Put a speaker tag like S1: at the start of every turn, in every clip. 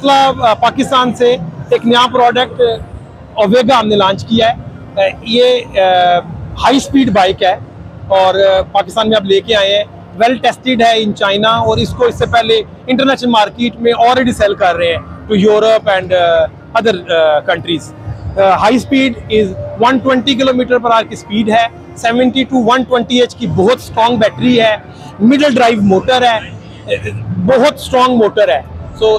S1: पाकिस्तान से एक नया प्रोडक्ट ओवेगा हमने लॉन्च किया है। ये हाई स्पीड बाइक है और पाकिस्तान में अब लेके आए हैं। वेल टेस्टेड है इन चाइना और इसको इससे पहले इंटरनेशनल मार्केट में ऑलरेडी सेल कर रहे हैं to Europe and other countries. High speed is 120 kilometre per hour की स्पीड है। 70 to 120 एच की बहुत स्ट्रॉन्ग बैटरी है। मिडल ड्राइव मोटर है, बहुत स्ट्रॉन्ग मोटर है। सो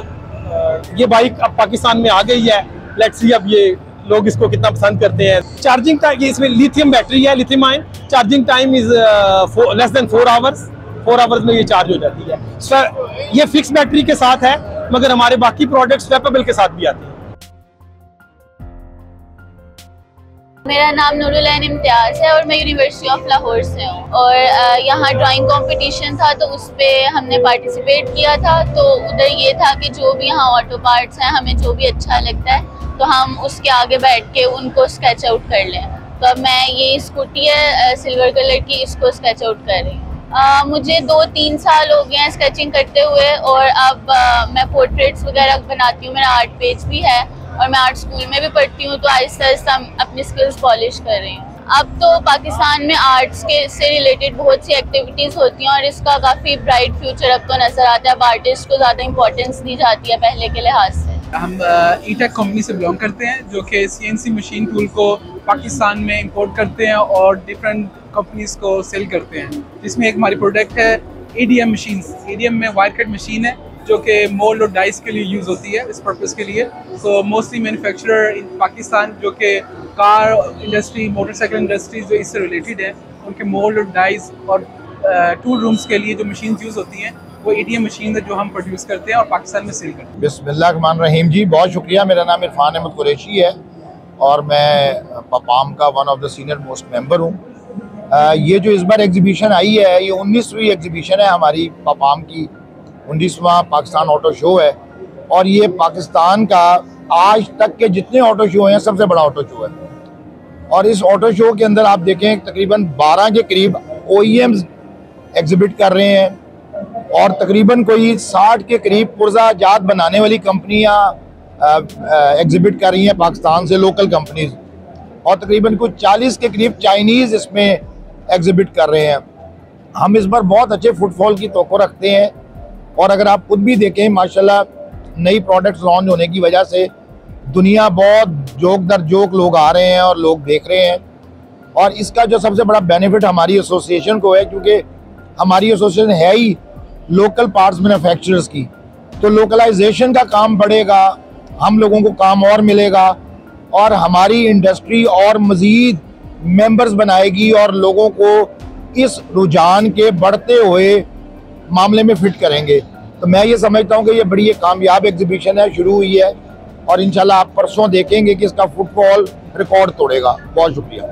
S1: ये बाइक अब पाकिस्तान में आ गई है। लेट्स सी अब ये लोग इसको कितना पसंद करते हैं। चार्जिंग टाइम, ये इसमें लिथियम बैटरी है, lithium ion. Charging time is less than 4 hours. 4 hours में ये चार्ज हो जाती है। सर ये फिक्स बैटरी के साथ है, मगर हमारे बाकी प्रोडक्ट्स स्वैपेबल के साथ भी आते हैं।
S2: मेरा नाम नूरुल ऐन इम्तियाज़ है और मैं यूनिवर्सिटी ऑफ लाहौर से हूँ। और यहाँ ड्राइंग कंपटीशन था तो उस पर हमने पार्टिसिपेट किया था। तो उधर ये था कि जो भी यहाँ ऑटो पार्ट्स हैं, हमें जो भी अच्छा लगता है तो हम उसके आगे बैठ के उनको स्केच आउट कर लें। तो अब मैं ये स्कूटी है सिल्वर कलर की, इसको स्केच आउट कर रही हूँ। मुझे 2-3 साल हो गए हैं स्केचिंग करते हुए और अब मैं पोर्ट्रेट्स वगैरह बनाती हूँ। मेरा आर्ट पेज भी है और मैं आर्ट स्कूल में भी पढ़ती हूँ, तो आहिस्ता आहिस्ता अपनी स्किल्स पॉलिश कर रही हूँ। अब तो पाकिस्तान में आर्ट्स के से रिलेटेड बहुत सी एक्टिविटीज़ होती हैं और इसका काफ़ी ब्राइट फ्यूचर अब तो नज़र आता है। अब आर्टिस्ट को ज़्यादा इंपॉर्टेंस दी जाती है पहले के लिहाज से।
S3: हम ईटेक कंपनी से बिलोंग करते हैं, जो कि CNC मशीन टूल को पाकिस्तान में इंपोर्ट करते हैं और डिफरेंट कंपनीज को सेल करते हैं। जिसमें एक हमारी प्रोडक्ट है ADM मशीन। ADM में वायर कट मशीन है जो कि मोल्ड और डाइस के लिए यूज़ होती है, इस पर्पज़ के लिए। तो मोस्टली मैन्युफैक्चरर इन पाकिस्तान जो कि कार इंडस्ट्री, मोटरसाइकिल इंडस्ट्री जो इससे रिलेटेड है, उनके मोल्ड और डाइस और टूल रूम्स के लिए जो मशीन यूज़ होती हैं वो ADM मशीन है जो हम प्रोड्यूस करते हैं और पाकिस्तान में सेल करते हैं।
S4: बिस्मिल्लाहिर्रहमानिर्रहीम जी, बहुत शुक्रिया। मेरा नाम इरफान अहमद कुरैशी है और मैं पपाम का one of the senior most member हूँ। ये जो इस बार एग्जीबिशन आई है, ये 19वीं एग्जीबिशन है हमारी पपाम की। 19वां पाकिस्तान ऑटो शो है और ये पाकिस्तान का आज तक के जितने ऑटो शो हैं सबसे बड़ा ऑटो शो है। और इस ऑटो शो के अंदर आप देखें तकरीबन 12 के करीब OEMs एग्जिबिट कर रहे हैं और तकरीबन कोई 60 के करीब पुर्जा जात बनाने वाली कंपनियां एग्जिबिट कर रही हैं पाकिस्तान से, लोकल कंपनीज। और तकरीबन कुछ 40 के करीब चाइनीज़ इसमें एग्जिबिट कर रहे हैं। हम इस बार बहुत अच्छे फुटफॉल की तवक्को रखते हैं और अगर आप खुद भी देखें माशाल्लाह नई प्रोडक्ट्स लॉन्च होने की वजह से दुनिया बहुत जोक दर जोक लोग आ रहे हैं और लोग देख रहे हैं। और इसका जो सबसे बड़ा बेनिफिट हमारी एसोसिएशन को है, क्योंकि हमारी एसोसिएशन है ही लोकल पार्ट्स मैन्युफैक्चरर्स की, तो लोकलाइजेशन का काम बढ़ेगा, हम लोगों को काम और मिलेगा और हमारी इंडस्ट्री और मज़ीद मेंबर्स बनाएगी और लोगों को इस रुझान के बढ़ते हुए मामले में फिट करेंगे। तो मैं ये समझता हूँ कि ये बड़ी कामयाब एग्जीबिशन है, शुरू हुई है और इंशाल्लाह आप परसों देखेंगे कि इसका फुटफॉल रिकॉर्ड तोड़ेगा। बहुत शुक्रिया।